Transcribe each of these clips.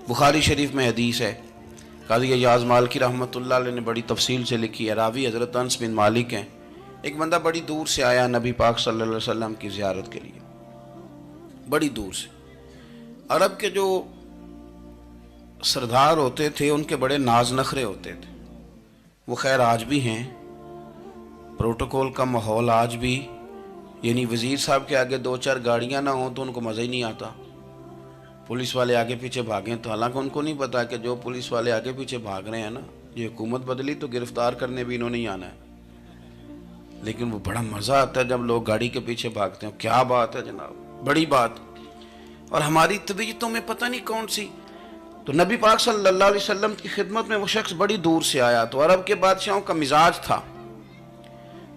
बुखारी शरीफ में हदीस है, काज़ी अय्याज़ मालिकी रहमतुल्लाह अलैह ने बड़ी तफसील से लिखी है। रावी हज़रत अनस बिन मालिक हैं। एक बंदा बड़ी दूर से आया नबी पाक सल्लल्लाहु अलैहि वसल्लम की ज़ियारत के लिए, बड़ी दूर से। अरब के जो सरदार होते थे उनके बड़े नाज नखरे होते थे। वो खैर आज भी हैं, प्रोटोकॉल का माहौल आज भी, यानी वज़ीर साहब के आगे दो चार गाड़ियाँ ना हों तो उनको मज़ा ही नहीं आता। पुलिस वाले आगे पीछे भागें तो हालांकि उनको नहीं पता कि जो पुलिस वाले आगे पीछे भाग रहे हैं ना, ये हुकूमत बदली तो गिरफ्तार करने भी इन्होंने ही आना है। लेकिन वो बड़ा मज़ा आता है जब लोग गाड़ी के पीछे भागते हैं। क्या बात है जनाब, बड़ी बात। और हमारी तबीयतों में पता नहीं कौन सी। तो नबी पाक सल्लल्लाहु अलैहि वसल्लम की खिदमत में वो शख्स बड़ी दूर से आया। तो अरब के बादशाहों का मिजाज था,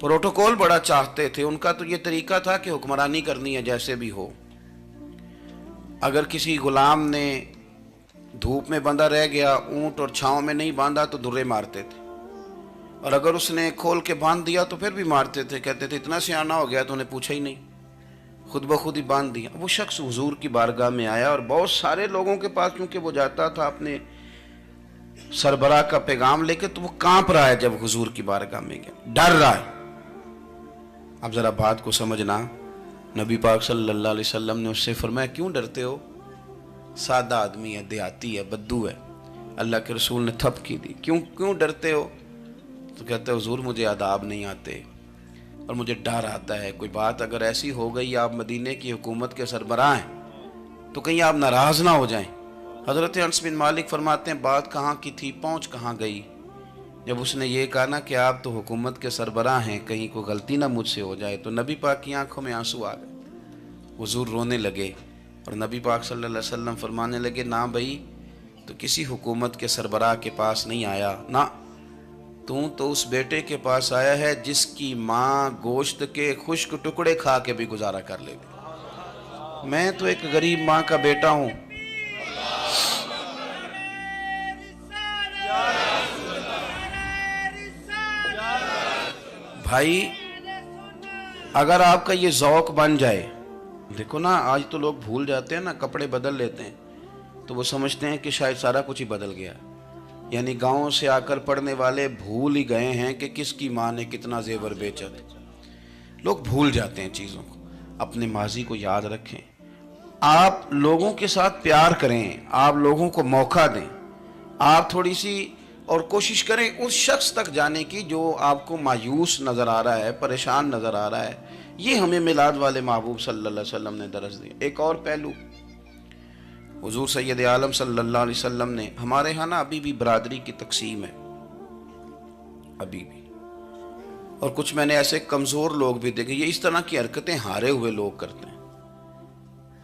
प्रोटोकॉल बड़ा चाहते थे। उनका तो ये तरीका था कि हुक्मरानी करनी है जैसे भी हो। अगर किसी गुलाम ने धूप में बंधा रह गया, ऊंट और छांव में नहीं बांधा तो दुर्रे मारते थे, और अगर उसने खोल के बांध दिया तो फिर भी मारते थे। कहते थे इतना सियाना हो गया तो उन्हें पूछा ही नहीं, खुद ब खुद ही बांध दिया। वो शख्स हुजूर की बारगाह में आया और बहुत सारे लोगों के पास क्योंकि वो जाता था अपने सरबराह का पैगाम लेके, तो वो कांप रहा है जब हुजूर की बारगाह में गया, डर रहा है। अब जरा बात को समझना, नबी पाक सल्लल्लाहु अलैहि वसल्लम ने उससे फरमाया क्यों डरते हो, सादा आदमी है, देहाती है, बद्दू है। अल्लाह के रसूल ने थप की दी, क्यों क्यों डरते हो? तो कहते हुजूर मुझे आदाब नहीं आते और मुझे डर आता है, कोई बात अगर ऐसी हो गई आप मदीने की हुकूमत के सरबराह हैं तो कहीं आप नाराज़ ना हो जाएं। हज़रत अनस बिन मालिक फरमाते हैं बात कहाँ की थी, पहुँच कहाँ गई। जब उसने ये कहा ना कि आप तो हुकूमत के सरबराह हैं, कहीं कोई गलती ना मुझसे हो जाए, तो नबी पाक की आंखों में आंसू आ गए। हुजूर रोने लगे और नबी पाक सल्लल्लाहु अलैहि वसल्लम फरमाने लगे ना भाई, तो किसी हुकूमत के सरबराह के पास नहीं आया ना, तू तो उस बेटे के पास आया है जिसकी माँ गोश्त के खुश्क टुकड़े खा के भी गुजारा कर लेती। मैं तो एक गरीब माँ का बेटा हूँ। भाई अगर आपका ये ज़ौक़ बन जाए, देखो ना आज तो लोग भूल जाते हैं ना, कपड़े बदल लेते हैं तो वो समझते हैं कि शायद सारा कुछ ही बदल गया। यानी गाँव से आकर पढ़ने वाले भूल ही गए हैं कि किसकी माँ ने कितना जेवर बेचा था। लोग भूल जाते हैं चीज़ों को। अपने माजी को याद रखें, आप लोगों के साथ प्यार करें, आप लोगों को मौका दें, आप थोड़ी सी और कोशिश करें उस शख्स तक जाने की जो आपको मायूस नज़र आ रहा है, परेशान नज़र आ रहा है। ये हमें मिलाद वाले महबूब सल्लल्लाहु अलैहि वसल्लम ने दरस दिया। एक और पहलू, हुजूर सैयद आलम सल्लल्लाहु अलैहि वसल्लम ने, हमारे यहाँ ना अभी भी बरादरी की तकसीम है, अभी भी, और कुछ मैंने ऐसे कमज़ोर लोग भी देखे। ये इस तरह की हरकतें हारे हुए लोग करते हैं।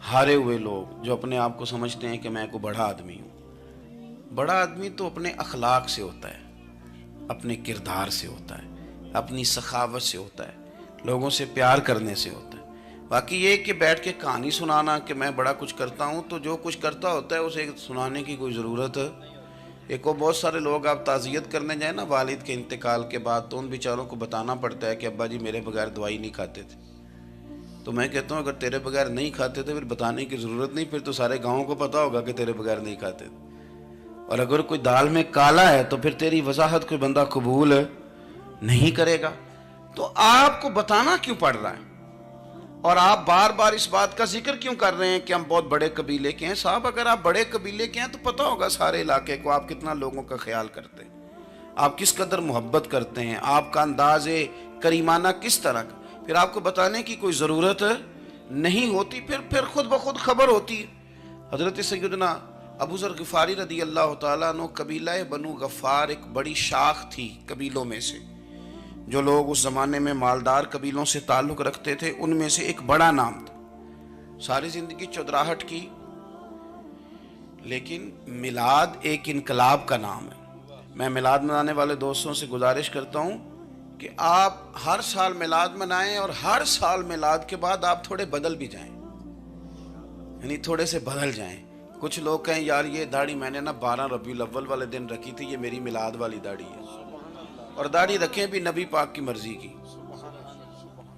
हारे हुए लोग जो अपने आप को समझते हैं कि मैं कोई बड़ा आदमी हूँ। बड़ा आदमी तो अपने अखलाक से होता है, अपने किरदार से होता है, अपनी सखावत से होता है, लोगों से प्यार करने से होता है। बाकी ये कि बैठ के कहानी सुनाना कि मैं बड़ा कुछ करता हूँ, तो जो कुछ करता होता है उसे सुनाने की कोई ज़रूरत है। एक और बहुत सारे लोग आप ताज़ियत करने जाए ना वालिद के इंतकाल के बाद, तो उन बेचारों को बताना पड़ता है कि अब्बा जी मेरे बगैर दवाई नहीं खाते थे। तो मैं कहता हूँ अगर तेरे बगैर नहीं खाते थे फिर बताने की ज़रूरत नहीं, फिर तो सारे गाँव को पता होगा कि तेरे बगैर नहीं खाते थे। और अगर कोई दाल में काला है तो फिर तेरी वजाहत कोई बंदा कबूल नहीं करेगा। तो आपको बताना क्यों पड़ रहा है, और आप बार बार इस बात का जिक्र क्यों कर रहे हैं कि हम बहुत बड़े कबीले के हैं? साहब अगर आप बड़े कबीले के हैं तो पता होगा सारे इलाके को आप कितना लोगों का ख्याल करते हैं, आप किस कदर मोहब्बत करते हैं, आपका अंदाज़े करीमाना किस तरह का। फिर आपको बताने की कोई ज़रूरत नहीं होती, फिर खुद ब खुद खबर होती। हज़रत सैयदना अबू ज़र ग़िफ़ारी रदी अल्लाह तआला अन्हु, कबीला बनु गफ़ार एक बड़ी शाख थी कबीलों में से। जो लोग उस ज़माने में मालदार कबीलों से ताल्लुक़ रखते थे उनमें से एक बड़ा नाम था। सारी ज़िंदगी चौधराहट की, लेकिन मिलाद एक इनकलाब का नाम है। मैं मिलाद मनाने वाले दोस्तों से गुजारिश करता हूँ कि आप हर साल मिलाद मनाएं और हर साल मिलाद के बाद आप थोड़े बदल भी जाएं, यानी थोड़े से बदल जाएं। कुछ लोग कहें यार ये दाढ़ी मैंने ना 12 रबीउल अव्वल वाले दिन रखी थी, ये मेरी मिलाद वाली दाढ़ी है। और दाढ़ी रखें भी नबी पाक की मर्जी की।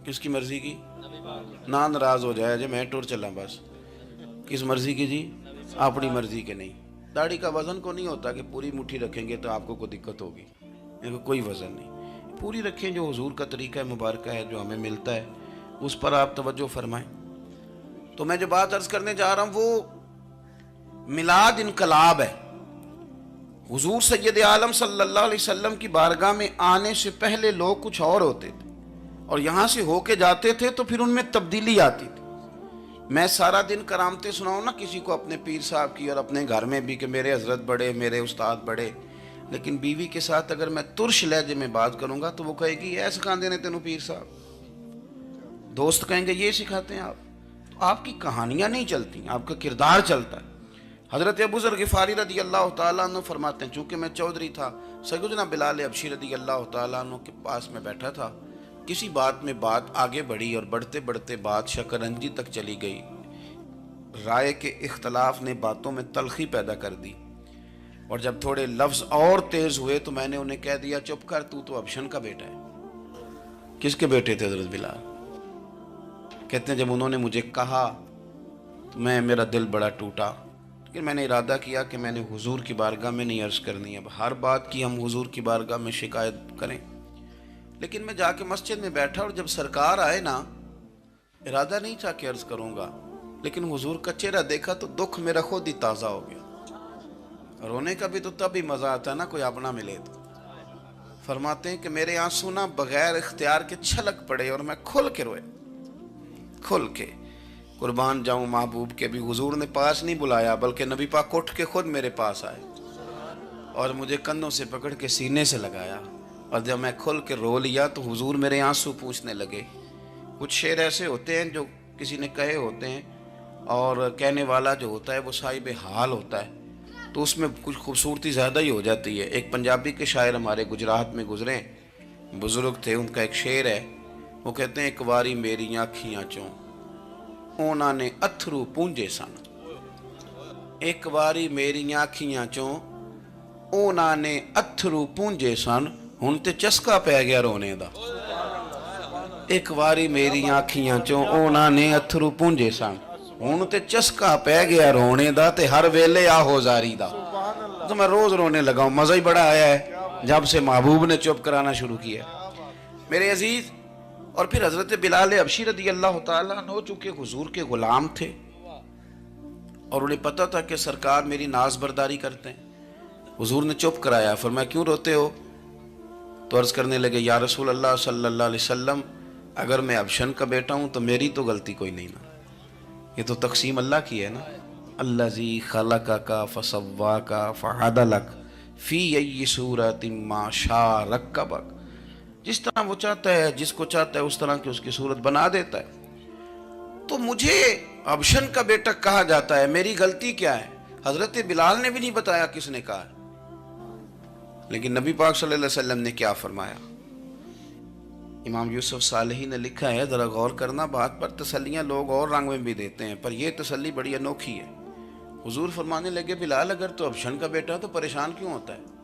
किसकी मर्जी की? ना नाराज हो जाए जो मैं टूर चला बस। किस मर्जी की जी? अपनी मर्जी के नहीं। दाढ़ी का वज़न को नहीं होता कि पूरी मुट्ठी रखेंगे तो आपको कोई दिक्कत होगी, कोई वज़न नहीं, पूरी रखें। जो हुजूर का तरीका मुबारक है, जो हमें मिलता है, उस पर आप तवज्जो फरमाएं। तो मैं जो बात अर्ज़ करने जा रहा हूँ वो मिलाद इनकलाब है। हुजूर सैयद आलम सल्लल्लाहु अलैहि वसल्लम की बारगाह में आने से पहले लोग कुछ और होते थे और यहाँ से होके जाते थे तो फिर उनमें तब्दीली आती थी। मैं सारा दिन करामतें सुनाऊँ ना किसी को अपने पीर साहब की और अपने घर में भी कि मेरे हजरत बड़े, मेरे उस्ताद बड़े, लेकिन बीवी के साथ अगर मैं तुर्श लहजे में बात करूँगा तो वो कहेगी ये सिखाते ने तेनों पीर साहब। दोस्त कहेंगे ये सिखाते हैं आप। तो आपकी कहानियाँ नहीं चलती, आपका किरदार चलता है। हज़रत अबू ज़र ग़िफ़ारी रदी अल्लाह तआला अन्हु फरमाते हैं, चूँकि मैं चौधरी था, सैयदना बिलाल हबशी रदी अल्लाह तआला अन्हु के पास में बैठा था। किसी बात में बात आगे बढ़ी और बढ़ते बढ़ते बात शकरंजी तक चली गई। राय के इख्तलाफ ने बातों में तलखी पैदा कर दी और जब थोड़े लफ्ज़ और तेज़ हुए तो मैंने उन्हें कह दिया, चुप कर, तू तो अबशन का बेटा है। किसके बेटे थे हज़रत बिलाल? कहते हैं जब उन्होंने मुझे कहा तो मेरा दिल बड़ा टूटा, लेकिन मैंने इरादा किया कि मैंने हुजूर की बारगाह में नहीं अर्ज़ करनी। अब हर बात की हम हुजूर की बारगाह में शिकायत करें। लेकिन मैं जाके मस्जिद में बैठा और जब सरकार आए ना, इरादा नहीं था कि अर्ज़ करूँगा, लेकिन हुजूर का चेहरा देखा तो दुख मेरा खुद ही ताज़ा हो गया। रोने का भी तो तभी मज़ा आता है ना कोई अपना मिले तो। फरमाते हैं कि मेरे आंसू ना बग़ैर इख्तियार के छलक पड़े और मैं खुल के रोए, खुल के। कुर्बान जाऊँ महबूब के, भी हुजूर ने पास नहीं बुलाया बल्कि नबी पाक उठ के खुद मेरे पास आए और मुझे कंधों से पकड़ के सीने से लगाया और जब मैं खुल के रो लिया तो हुजूर मेरे आंसू पूछने लगे। कुछ शेर ऐसे होते हैं जो किसी ने कहे होते हैं और कहने वाला जो होता है वो साहिब हाल होता है, तो उसमें कुछ खूबसूरती ज़्यादा ही हो जाती है। एक पंजाबी के शायर हमारे गुजरात में गुजरे, बुज़ुर्ग थे, उनका एक शेर है, वो कहते हैं, एक बारी मेरी आँखियाँ चों ਉਹਨਾਂ ਨੇ अथरू पूंजे सन। एक बारी मेरियां अखियां चों ਉਹਨਾਂ ਨੇ अथरू पूंजे सन, हुण ते चस्का पै गया रोने दा। एक बारी मेरियां अखियां चों ਉਹਨਾਂ ने अथरू पूंजे सन, हुण ते चस्का पै गया रोने दा, ते हर वेले आहो जारी दा। तो मैं रोज रोने लगा हूँ, मज़ा ही बड़ा आया है जब से महबूब ने चुप कराना शुरू किया। मेरे अजीज, और फिर हज़रत बिलाल हबशी रदी अल्लाह तआला अन्हु चूँकि हुजूर के ग़ुलाम थे और उन्हें पता था कि सरकार मेरी नाज बरदारी करते हैं। हुजूर ने चुप कराया। फरमाया क्यों रोते हो? तो अर्ज़ करने लगे, या रसूल अल्लाह सल्लल्लाहु अलैहि वसल्लम, अगर मैं अबशन का बेटा हूँ तो मेरी तो गलती कोई नहीं ना, ये तो तकसीम अल्लाह की है ना। अल्लज़ी खलक़का फ़सव्वाका फ़अदलक फ़ी अय्यि सूरतिन मा शाअ रक्कबक। जिस तरह वो चाहता है, जिसको चाहता है उस तरह की उसकी सूरत बना देता है। तो मुझे अबशन का बेटा कहा जाता है, मेरी गलती क्या है? हजरत बिलाल ने भी नहीं बताया किसने कहा है, लेकिन नबी पाक सल्लल्लाहु अलैहि वसल्लम ने क्या फरमाया। इमाम यूसुफ सालेही ने लिखा है, जरा गौर करना बात पर, तसल्लियाँ लोग और रंग में भी देते हैं पर यह तसल्ली बड़ी अनोखी है। हुजूर फरमाने लगे, बिलाल अगर तो अबशन का बेटा तो परेशान क्यों होता है?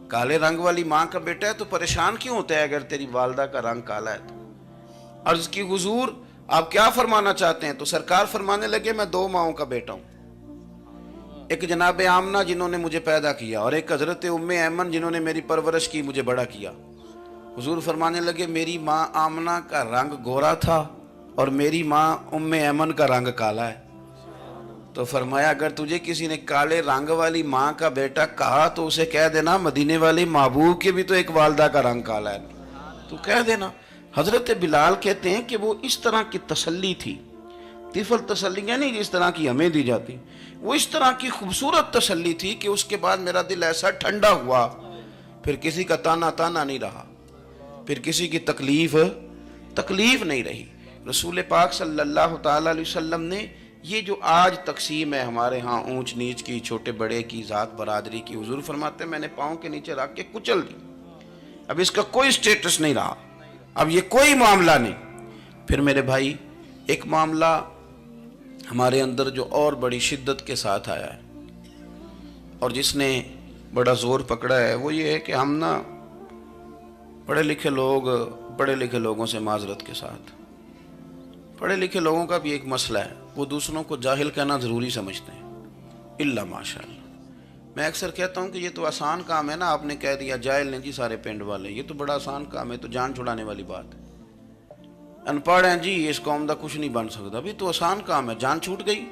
काले रंग वाली माँ का बेटा है तो परेशान क्यों होता है अगर तेरी वालदा का रंग काला है तो? अर्ज की, हुजूर आप क्या फरमाना चाहते हैं? तो सरकार फरमाने लगे, मैं दो माओं का बेटा हूँ, एक जनाब आमना जिन्होंने मुझे पैदा किया और एक हजरत उम्मे ऐमन जिन्होंने मेरी परवरिश की, मुझे बड़ा किया। हुजूर फरमाने लगे, मेरी माँ आमना का रंग गोरा था और मेरी माँ उम्मे ऐमन का रंग काला है। तो फरमाया, अगर तुझे किसी ने काले रंग वाली माँ का बेटा कहा तो उसे कह देना मदीने वाले महबूब के भी तो एक वालदा का रंग काला है, तो कह देना। हजरत बिलाल कहते हैं कि वो इस तरह की तसल्ली थी, तिफल तसल्लियाँ नहीं जिस तरह की हमें दी जाती, वो इस तरह की खूबसूरत तसल्ली थी कि उसके बाद मेरा दिल ऐसा ठंडा हुआ, फिर किसी का ताना ताना नहीं रहा, फिर किसी की तकलीफ नहीं रही। रसूल पाक सल्लल्लाहु ताला अलैहि वसल्लम ने ये जो आज तकसीम है हमारे यहाँ ऊंच नीच की, छोटे बड़े की, ज़ात बरादरी की, हुजूर फरमाते हैं मैंने पाँव के नीचे रख के कुचल दी, अब इसका कोई स्टेटस नहीं रहा, अब ये कोई मामला नहीं। फिर मेरे भाई, एक मामला हमारे अंदर जो और बड़ी शिद्दत के साथ आया है और जिसने बड़ा ज़ोर पकड़ा है वो ये है कि हम ना पढ़े लिखे लोगों से माजरत के साथ, पढ़े लिखे लोगों का भी एक मसला है, वो दूसरों को जाहिल कहना ज़रूरी समझते हैं, इल्ला माशाअल्लाह। میں اکثر کہتا ہوں کہ یہ تو آسان کام ہے نا، آپ نے کہہ دیا جائل نے جی سارے پنڈ والے، یہ تو بڑا آسان کام ہے، تو جان چھڑانے والی بات ہے۔ ان پڑھ ہیں جی اس قوم دا کچھ نہیں بن سکتا، بھی تو آسان کام ہے، جان چھوٹ گئی۔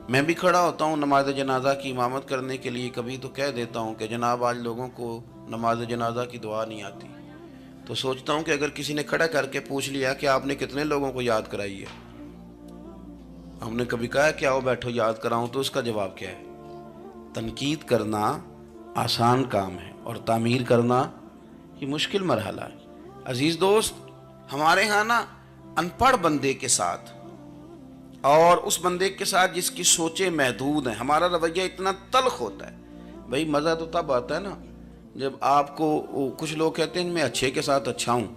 میں بھی کھڑا ہوتا ہوں نماز جنازہ کی امامت کرنے کے لیے، کبھی تو کہہ دیتا ہوں کہ جناب آج لوگوں کو نماز جنازہ کی دعا نہیں آتی، تو سوچتا ہوں کہ اگر کسی نے کھڑا کر کے پوچھ لیا کہ آپ نے کتنے لوگوں کو یاد کرائی ہے، ہم نے کبھی کہا کہ آؤ بیٹھو یاد کراؤں، تو اس کا جواب کیا ہے؟ تنقید کرنا آسان کام ہے اور تعمیر کرنا یہ مشکل مرحلہ ہے۔ عزیز دوست، ہمارے ہاں نا ان پڑھ بندے کے ساتھ اور اس بندے کے ساتھ جس کی سوچیں محدود ہیں، ہمارا رویہ اتنا تلخ ہوتا ہے۔ بھئی مزہ تو تب آتا ہے نا جب آپ کو، کچھ لوگ کہتے ہیں میں اچھے کے ساتھ اچھا ہوں،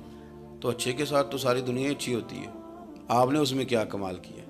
تو اچھے کے ساتھ تو ساری دنیا اچھی ہوتی ہے، آپ نے اس میں کیا کمال کیا؟